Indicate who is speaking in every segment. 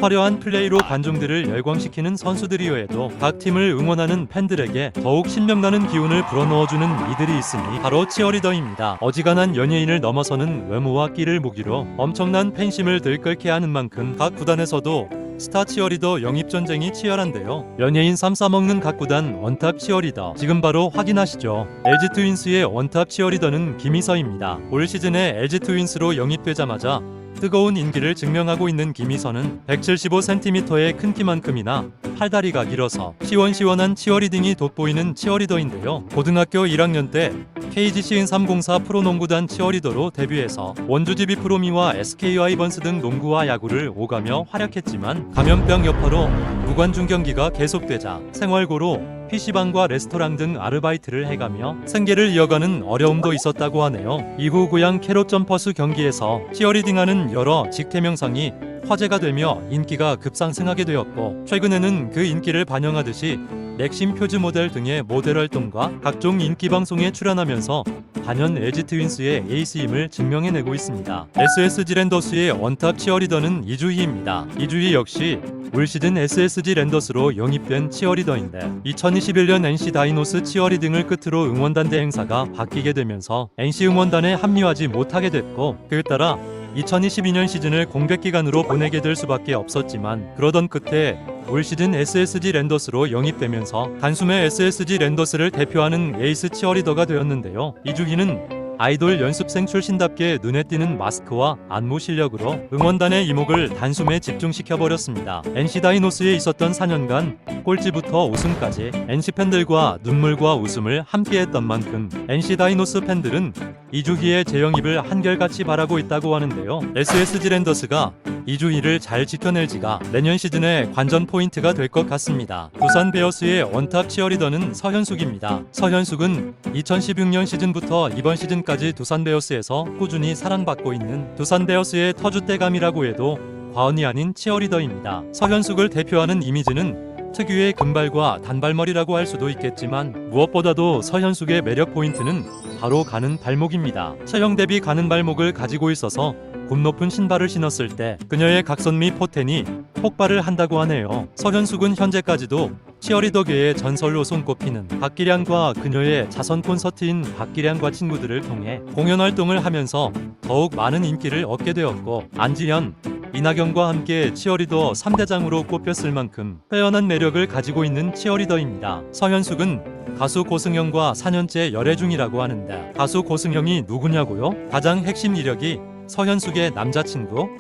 Speaker 1: 화려한 플레이로 관중들을 열광시키는 선수들이어도 각 팀을 응원하는 팬들에게 더욱 신명나는 기운을 불어넣어주는 이들이 있으니 바로 치어리더입니다. 어지간한 연예인을 넘어서는 외모와 끼를 무기로 엄청난 팬심을 들끓게 하는 만큼 각 구단에서도 스타 치어리더 영입 전쟁이 치열한데요. 연예인 삼 싸먹는 각 구단 원탑 치어리더 지금 바로 확인하시죠. LG 트윈스의 원탑 치어리더는 김희서입니다. 올 시즌에 LG 트윈스로 영입되자마자 뜨거운 인기를 증명하고 있는 김희서는 175cm의 큰 키만큼이나 팔다리가 길어서 시원시원한 치어리딩이 돋보이는 치어리더인데요. 고등학교 1학년 때 KGC304 프로농구단 치어리더로 데뷔해서 원주지비 프로미와 SK 와이번스 등 농구와 야구를 오가며 활약했지만 감염병 여파로 무관중 경기가 계속되자 생활고로 PC방과 레스토랑 등 아르바이트를 해가며 생계를 이어가는 어려움도 있었다고 하네요. 이후 고향 캐롯 점퍼스 경기에서 치어리딩하는 여러 직태명상이 화제가 되며 인기가 급상승하게 되었고, 최근에는 그 인기를 반영하듯이 넥심 표즈 모델 등의 모델 활동과 각종 인기 방송에 출연하면서 단연 LG 트윈스의 에이스임을 증명해내고 있습니다. SSG 랜더스의 원탑 치어리더는 이주희입니다. 이주희 역시 올 시즌 SSG 랜더스로 영입된 치어리더인데 2021년 NC 다이노스 치어리딩을 끝으로 응원단대 행사가 바뀌게 되면서 NC 응원단에 합류하지 못하게 됐고, 그에 따라 2022년 시즌을 공백 기간으로 보내게 될 수밖에 없었지만, 그러던 끝에 올 시즌 SSG 랜더스로 영입되면서 단숨에 SSG 랜더스를 대표하는 에이스 치어리더가 되었는데요. 이주희는 아이돌 연습생 출신답게 눈에 띄는 마스크와 안무 실력으로 응원단의 이목을 단숨에 집중시켜버렸습니다. NC 다이노스에 있었던 4년간 꼴찌부터 우승까지 NC 팬들과 눈물과 웃음을 함께했던 만큼 NC 다이노스 팬들은 이주희의 재영입을 한결같이 바라고 있다고 하는데요. SSG 랜더스가 이주희를 잘 지켜낼지가 내년 시즌의 관전 포인트가 될 것 같습니다. 두산 베어스의 원탑 치어리더는 서현숙입니다. 서현숙은 2016년 시즌부터 이번 시즌까지 두산 베어스에서 꾸준히 사랑받고 있는 두산 베어스의 터줏대감이라고 해도 과언이 아닌 치어리더입니다. 서현숙을 대표하는 이미지는 특유의 금발과 단발머리라고 할 수도 있겠지만, 무엇보다도 서현숙의 매력 포인트는 바로 가는 발목입니다. 체형 대비 가는 발목을 가지고 있어서 굽 높은 신발을 신었을 때 그녀의 각선 미 포텐이 폭발을 한다고 하네요. 서현숙은 현재까지도 치어리더계의 전설로 손꼽히는 박기량과 그녀의 자선 콘서트인 박기량과 친구들을 통해 공연 활동을 하면서 더욱 많은 인기를 얻게 되었고, 안지현, 이나경과 함께 치어리더 3대장으로 꼽혔을 만큼 빼어난 매력을 가지고 있는 치어리더입니다. 서현숙은 가수 고승형과 4년째 열애 중이라고 하는데, 가수 고승형이 누구냐고요? 가장 핵심 이력이 서현숙의 남자친구?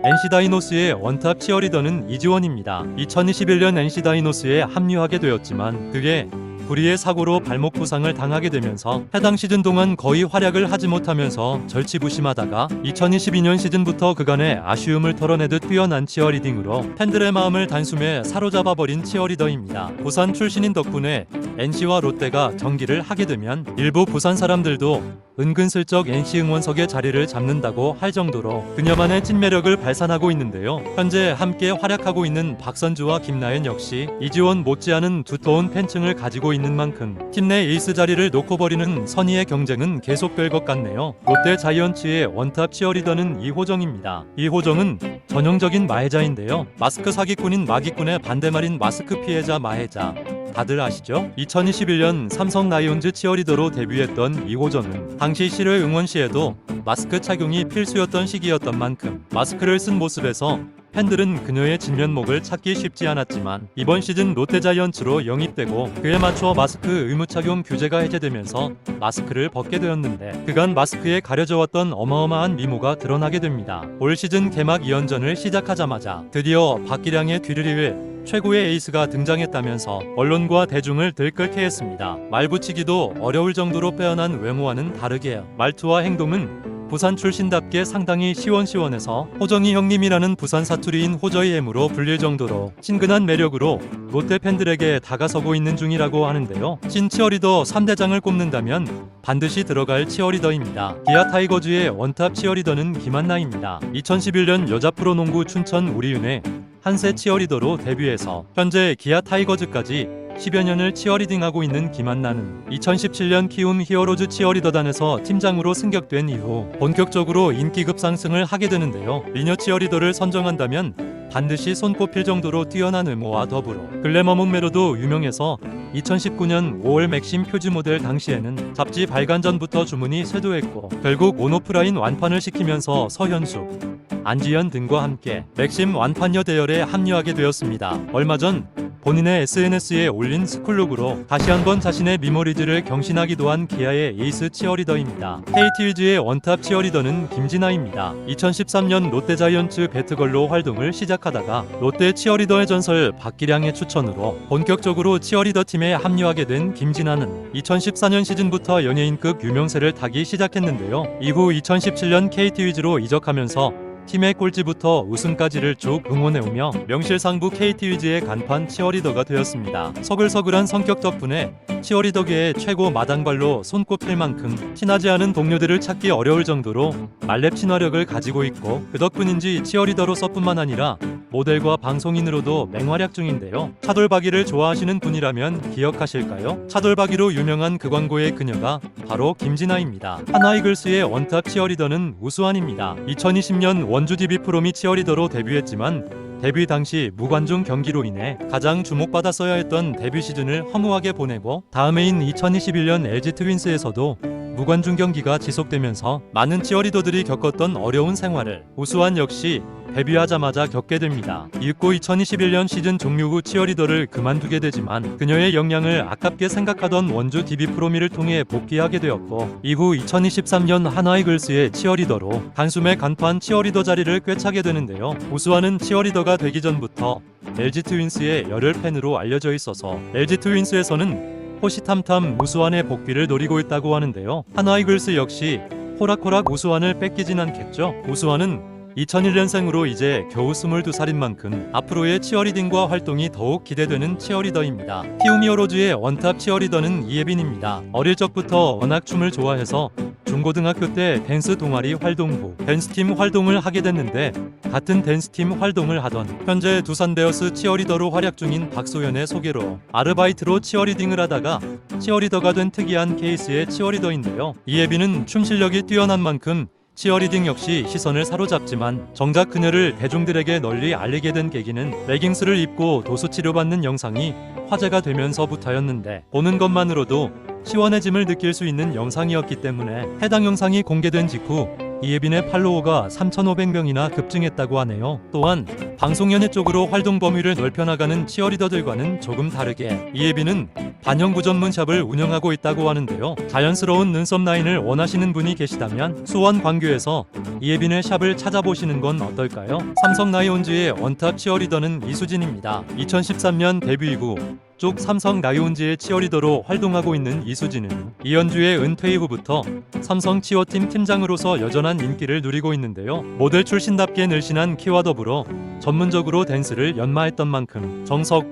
Speaker 1: NC 다이노스의 원탑 치어리더는 이지원입니다. 2021년 NC 다이노스에 합류하게 되었지만 그게 불의의 사고로 발목 부상을 당하게 되면서 해당 시즌 동안 거의 활약을 하지 못하면서 절치부심하다가 2022년 시즌부터 그간의 아쉬움을 털어내듯 뛰어난 치어리딩으로 팬들의 마음을 단숨에 사로잡아버린 치어리더입니다. 부산 출신인 덕분에 NC와 롯데가 경기를 하게 되면 일부 부산 사람들도 은근슬쩍 NC 응원석에 자리를 잡는다고 할 정도로 그녀만의 찐매력을 발산하고 있는데요. 현재 함께 활약하고 있는 박선주와 김나연 역시 이지원 못지않은 두터운 팬층을 가지고 있는 만큼 팀 내 에이스 자리를 놓고 버리는 선의의 경쟁은 계속될 것 같네요. 롯데 자이언츠의 원탑 치어리더는 이호정입니다. 이호정은 전형적인 마해자인데요. 마스크 사기꾼인 마기꾼의 반대말인 마스크 피해자 마해자, 다들 아시죠? 2021년 삼성 라이온즈 치어리더로 데뷔했던 이호정은 당시 실외 응원 시에도 마스크 착용이 필수였던 시기였던 만큼 마스크를 쓴 모습에서 팬들은 그녀의 진면목을 찾기 쉽지 않았지만, 이번 시즌 롯데자이언츠로 영입되고 그에 맞춰 마스크 의무 착용 규제가 해제되면서 마스크를 벗게 되었는데, 그간 마스크에 가려져왔던 어마어마한 미모가 드러나게 됩니다. 올 시즌 개막 2연전을 시작하자마자 드디어 박기량의 뒤를 이을 최고의 에이스가 등장했다면서 언론과 대중을 들끓게 했습니다. 말붙이기도 어려울 정도로 빼어난 외모와는 다르게 말투와 행동은 부산 출신답게 상당히 시원시원해서 호정이 형님이라는 부산 사투리인 호저이 M으로 불릴 정도로 친근한 매력으로 롯데 팬들에게 다가서고 있는 중이라고 하는데요. 찐 치어리더 3대장을 꼽는다면 반드시 들어갈 치어리더입니다. 기아 타이거즈의 원탑 치어리더는 김한나입니다. 2011년 여자 프로농구 춘천 우리은행 한세 치어리더로 데뷔해서 현재 기아 타이거즈까지 10여 년을 치어리딩하고 있는 김한나는 2017년 키움 히어로즈 치어리더단에서 팀장으로 승격된 이후 본격적으로 인기 급상승을 하게 되는데요. 미녀 치어리더를 선정한다면 반드시 손꼽힐 정도로 뛰어난 외모와 더불어 글래머 몸매로도 유명해서 2019년 5월 맥심 표지 모델 당시에는 잡지 발간 전부터 주문이 쇄도했고 결국 온오프라인 완판을 시키면서 서현숙, 안지연 등과 함께 맥심 완판녀 대열에 합류하게 되었습니다. 얼마 전 본인의 SNS에 올린 스쿨룩으로 다시 한번 자신의 미모리즈를 경신하기도 한 기아의 에이스 치어리더입니다. KT 위즈의 원탑 치어리더는 김진아입니다. 2013년 롯데자이언츠 배트걸로 활동을 시작하다가 롯데 치어리더의 전설 박기량의 추천으로 본격적으로 치어리더 팀에 합류하게 된 김진아는 2014년 시즌부터 연예인급 유명세를 타기 시작했는데요. 이후 2017년 KT 위즈로 이적하면서 팀의 꼴찌부터 우승까지를 쭉 응원해오며 명실상부 KT 위즈의 간판 치어리더가 되었습니다. 서글서글한 성격 덕분에 치어리더계의 최고 마당발로 손꼽힐 만큼 친하지 않은 동료들을 찾기 어려울 정도로 말렙 친화력을 가지고 있고 그 덕분인지 치어리더로서뿐만 아니라 모델과 방송인으로도 맹활약 중인데요. 차돌박이를 좋아하시는 분이라면 기억하실까요? 차돌박이로 유명한 그 광고의 그녀가 바로 김진아입니다. 하나이글스의 원탑 치어리더는 우수환입니다. 2020년 원주 DB 프로미 치어리더로 데뷔했지만 데뷔 당시 무관중 경기로 인해 가장 주목받았어야 했던 데뷔 시즌을 허무하게 보내고 다음 해인 2021년 LG 트윈스에서도 무관중 경기가 지속되면서 많은 치어리더들이 겪었던 어려운 생활을 우수환 역시 데뷔하자마자 겪게 됩니다. 이윽고 2021년 시즌 종료 후 치어리더를 그만두게 되지만 그녀의 역량을 아깝게 생각하던 원주 DB 프로미를 통해 복귀하게 되었고 이후 2023년 하나이글스의 치어리더로 단숨에 간판 치어리더 자리를 꿰차게 되는데요. 우수환은 치어리더가 되기 전부터 LG 트윈스의 열혈 팬으로 알려져 있어서 LG 트윈스에서는 호시탐탐 우수환의 복귀를 노리고 있다고 하는데요. 하나이글스 역시 호락호락 우수환을 뺏기진 않겠죠. 우수환은 2001년생으로 이제 겨우 22살인 만큼 앞으로의 치어리딩과 활동이 더욱 기대되는 치어리더입니다. 티우미어로즈의 원탑 치어리더는 이예빈입니다. 어릴 적부터 워낙 춤을 좋아해서 중고등학교 때 댄스 동아리 활동 후 댄스팀 활동을 하게 됐는데 같은 댄스팀 활동을 하던 현재 두산 베어스 치어리더로 활약 중인 박소연의 소개로 아르바이트로 치어리딩을 하다가 치어리더가 된 특이한 케이스의 치어리더인데요. 이예빈은 춤 실력이 뛰어난 만큼 치어리딩 역시 시선을 사로잡지만 정작 그녀를 대중들에게 널리 알리게 된 계기는 레깅스를 입고 도수 치료받는 영상이 화제가 되면서부터였는데 보는 것만으로도 시원해짐을 느낄 수 있는 영상이었기 때문에 해당 영상이 공개된 직후 이예빈의 팔로워가 3,500명이나 급증했다고 하네요. 또한 방송 연예 쪽으로 활동 범위를 넓혀나가는 치어리더들과는 조금 다르게 이예빈은 반영구 전문 샵을 운영하고 있다고 하는데요. 자연스러운 눈썹 라인을 원하시는 분이 계시다면 수원 광교에서 이예빈의 샵을 찾아보시는 건 어떨까요? 삼성 라이온즈의 원탑 치어리더는 이수진입니다. 2013년 데뷔 이후 쭉 삼성 라이온즈의 치어리더로 활동하고 있는 이수진은 이현주의 은퇴 이후부터 삼성 치어팀 팀장으로서 여전한 인기를 누리고 있는데요. 모델 출신답게 늘씬한 키와 더불어 전문적으로 댄스를 연마했던 만큼 정석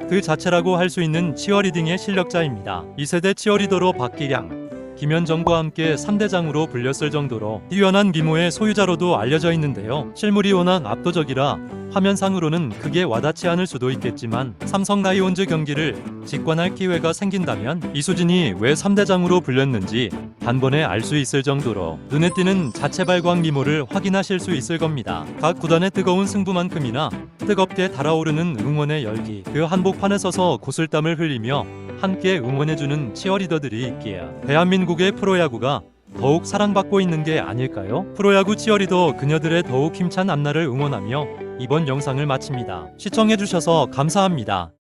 Speaker 1: 그 자체라고 할 수 있는 치어리딩의 실력자입니다. 2세대 치어리더로 박기량, 김현정과 함께 3대장으로 불렸을 정도로 뛰어난 미모의 소유자로도 알려져 있는데요. 실물이 워낙 압도적이라 화면상으로는 크게 와닿지 않을 수도 있겠지만 삼성 라이온즈 경기를 직관할 기회가 생긴다면 이수진이 왜 3대장으로 불렸는지 단번에 알 수 있을 정도로 눈에 띄는 자체 발광 미모를 확인하실 수 있을 겁니다. 각 구단의 뜨거운 승부만큼이나 뜨겁게 달아오르는 응원의 열기, 그 한복판에 서서 구슬땀을 흘리며 함께 응원해주는 치어리더들이 있기에 대한민국의 프로야구가 더욱 사랑받고 있는 게 아닐까요? 프로야구 치어리더 그녀들의 더욱 힘찬 앞날을 응원하며 이번 영상을 마칩니다. 시청해주셔서 감사합니다.